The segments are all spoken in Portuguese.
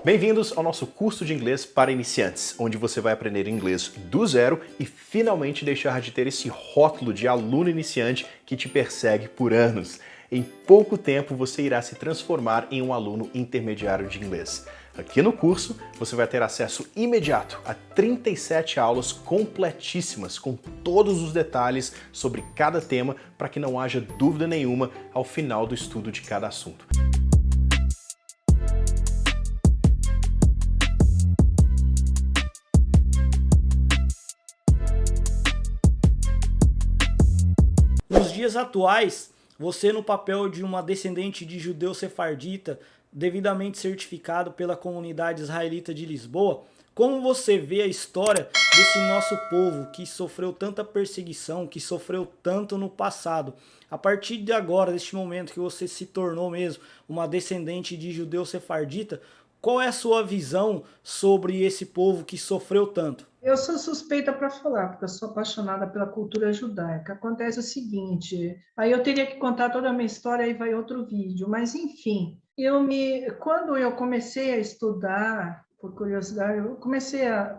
Bem-vindos ao nosso curso de inglês para iniciantes, onde você vai aprender inglês do zero e finalmente deixar de ter esse rótulo de aluno iniciante que te persegue por anos. Em pouco tempo você irá se transformar em um aluno intermediário de inglês. Aqui no curso você vai ter acesso imediato a 37 aulas completíssimas com todos os detalhes sobre cada tema para que não haja dúvida nenhuma ao final do estudo de cada assunto. Nos dias atuais, você no papel de uma descendente de judeu sefardita, devidamente certificado pela comunidade israelita de Lisboa, como você vê a história desse nosso povo que sofreu tanta perseguição, que sofreu tanto no passado? A partir de agora, deste momento que você se tornou mesmo uma descendente de judeu sefardita, qual é a sua visão sobre esse povo que sofreu tanto? Eu sou suspeita para falar, porque eu sou apaixonada pela cultura judaica. Acontece o seguinte, aí eu teria que contar toda a minha história, aí vai outro vídeo, mas enfim, quando eu comecei a estudar, por curiosidade,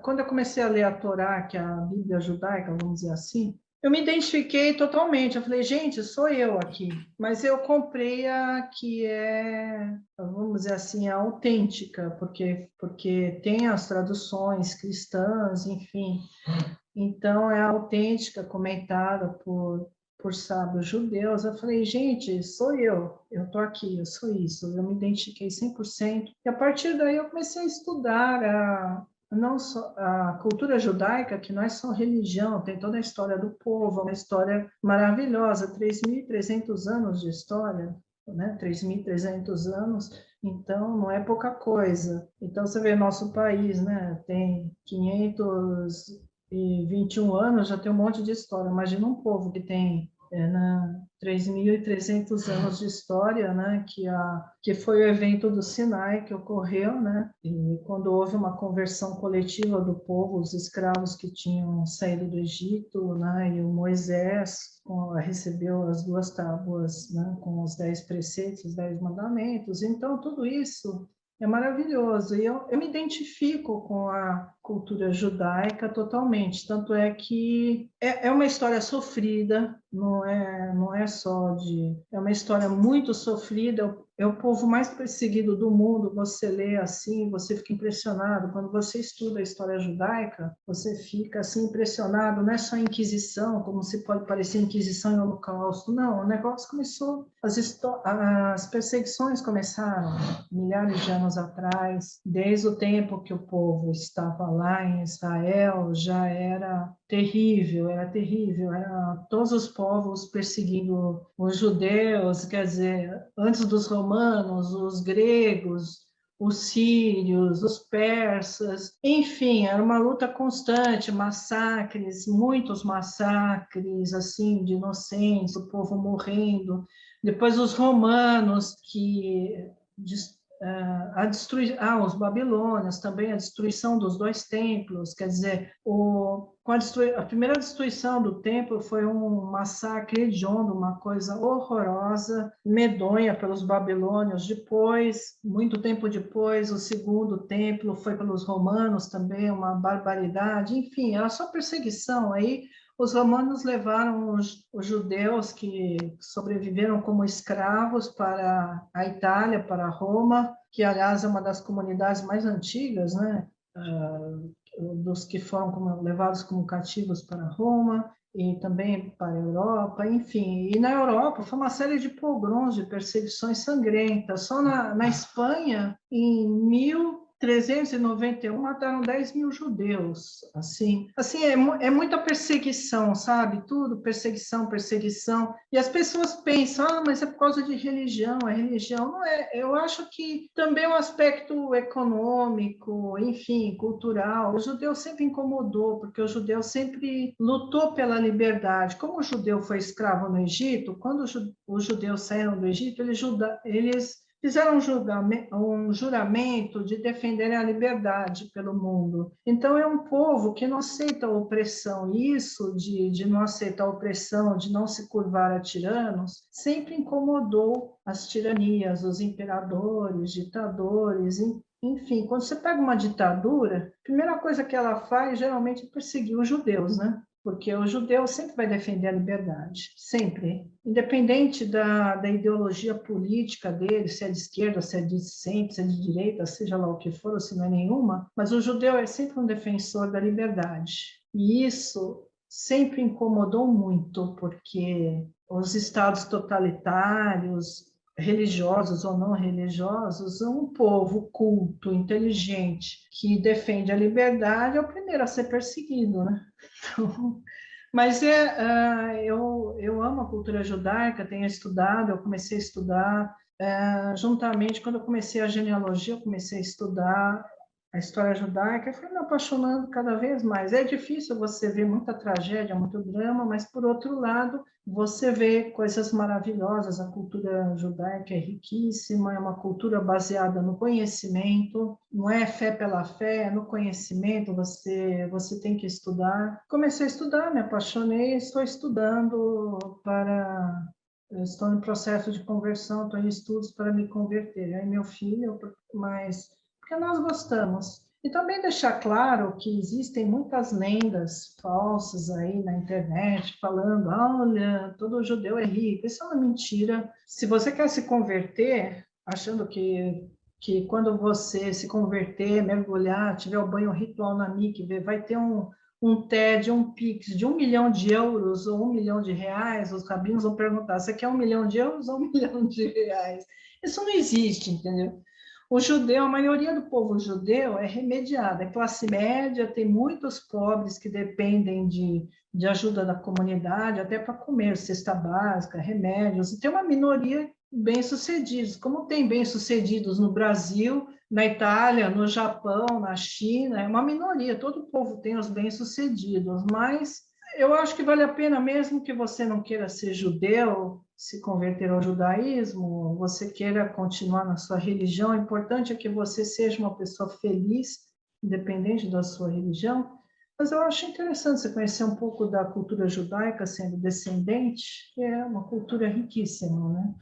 quando eu comecei a ler a Torá, que é a Bíblia judaica, vamos dizer assim, eu me identifiquei totalmente. Eu falei, gente, sou eu aqui. Mas eu comprei a que é, vamos dizer assim, a autêntica, porque tem as traduções cristãs, enfim. Então, é a autêntica, comentada por sábios judeus. Eu falei, gente, sou eu estou aqui, eu sou isso. Eu me identifiquei 100%. E a partir daí eu comecei a estudar não só a cultura judaica, que não é só religião, tem toda a história do povo, uma história maravilhosa, 3.300 anos de história, né? 3.300 anos, então não é pouca coisa. Então você vê nosso país, né? Tem 521 anos, já tem um monte de história. Imagina um povo que tem 3.300 anos de história, né, que foi o evento do Sinai que ocorreu, né, e quando houve uma conversão coletiva do povo, os escravos que tinham saído do Egito, né, e o Moisés recebeu as duas tábuas, né, com os 10 preceitos, os 10 mandamentos. Então, tudo isso é maravilhoso. E eu me identifico com a cultura judaica totalmente. Tanto é que é uma história sofrida, não é só de... É uma história muito sofrida. É o povo mais perseguido do mundo. Você lê assim, você fica impressionado. Quando você estuda a história judaica, você fica assim impressionado. Não é só a Inquisição, como se pode parecer Inquisição e Holocausto. Não, o negócio começou... As perseguições começaram milhares de anos atrás, desde o tempo que o povo estava lá em Israel, já era terrível, era todos os povos perseguindo os judeus, quer dizer, antes dos romanos, os gregos, os sírios, os persas, enfim, era uma luta constante, massacres, muitos massacres, assim, de inocentes, o povo morrendo. Depois os romanos, os babilônios também, a destruição dos dois templos, quer dizer, a primeira destruição do templo foi um massacre hediondo, uma coisa horrorosa, medonha pelos babilônios. Depois, muito tempo depois, o segundo templo foi pelos romanos também, uma barbaridade. Enfim, era só perseguição. Aí os romanos levaram os judeus que sobreviveram como escravos para a Itália, para Roma, que, aliás, é uma das comunidades mais antigas, né? Dos que foram levados como cativos para Roma e também para a Europa, enfim. E na Europa foi uma série de pogroms, de perseguições sangrentas. Só na Espanha, em 1391 mataram 10.000 judeus, assim é muita perseguição, sabe? Tudo perseguição, perseguição. E as pessoas pensam, mas é por causa de religião, é religião. Não é, eu acho que também é um aspecto econômico, enfim, cultural. O judeu sempre incomodou, porque o judeu sempre lutou pela liberdade. Como o judeu foi escravo no Egito, quando os judeus saíram do Egito, eles fizeram um juramento de defender a liberdade pelo mundo. Então, é um povo que não aceita a opressão. Isso de não aceitar a opressão, de não se curvar a tiranos, sempre incomodou as tiranias, os imperadores, ditadores. Enfim, quando você pega uma ditadura, a primeira coisa que ela faz geralmente é perseguir os judeus, né? Porque o judeu sempre vai defender a liberdade, sempre. Independente da ideologia política dele, se é de esquerda, se é de centro, se é de direita, seja lá o que for, ou se não é nenhuma, mas o judeu é sempre um defensor da liberdade. E isso sempre incomodou muito, porque os estados totalitários, religiosos ou não religiosos, um povo culto, inteligente, que defende a liberdade é o primeiro a ser perseguido, né? Então, mas eu amo a cultura judaica, tenho estudado, eu comecei a estudar, juntamente, quando eu comecei a genealogia, eu comecei a estudar a história judaica, eu fui me apaixonando cada vez mais. É difícil você ver muita tragédia, muito drama, mas, por outro lado, você vê coisas maravilhosas. A cultura judaica é riquíssima, é uma cultura baseada no conhecimento, não é fé pela fé, é no conhecimento, você tem que estudar. Comecei a estudar, me apaixonei, estou estudando para... Estou em processo de conversão, estou em estudos para me converter. Aí meu filho, mas porque nós gostamos. E também deixar claro que existem muitas lendas falsas aí na internet, falando, olha, todo judeu é rico. Isso é uma mentira. Se você quer se converter, achando que quando você se converter, mergulhar, tiver o banho ritual na mikve, vai ter um TED, um Pix de 1 milhão de euros ou 1 milhão de reais, os rabinos vão perguntar, você quer 1 milhão de euros ou 1 milhão de reais? Isso não existe, entendeu? O judeu, a maioria do povo judeu é remediada, é classe média, tem muitos pobres que dependem de ajuda da comunidade, até para comer, cesta básica, remédios, e tem uma minoria bem-sucedidos, como tem bem-sucedidos no Brasil, na Itália, no Japão, na China, é uma minoria, todo povo tem os bem-sucedidos, mas eu acho que vale a pena, mesmo que você não queira ser judeu, se converter ao judaísmo, você queira continuar na sua religião, o importante é que você seja uma pessoa feliz, independente da sua religião. Mas eu acho interessante você conhecer um pouco da cultura judaica, sendo descendente, que é uma cultura riquíssima, né?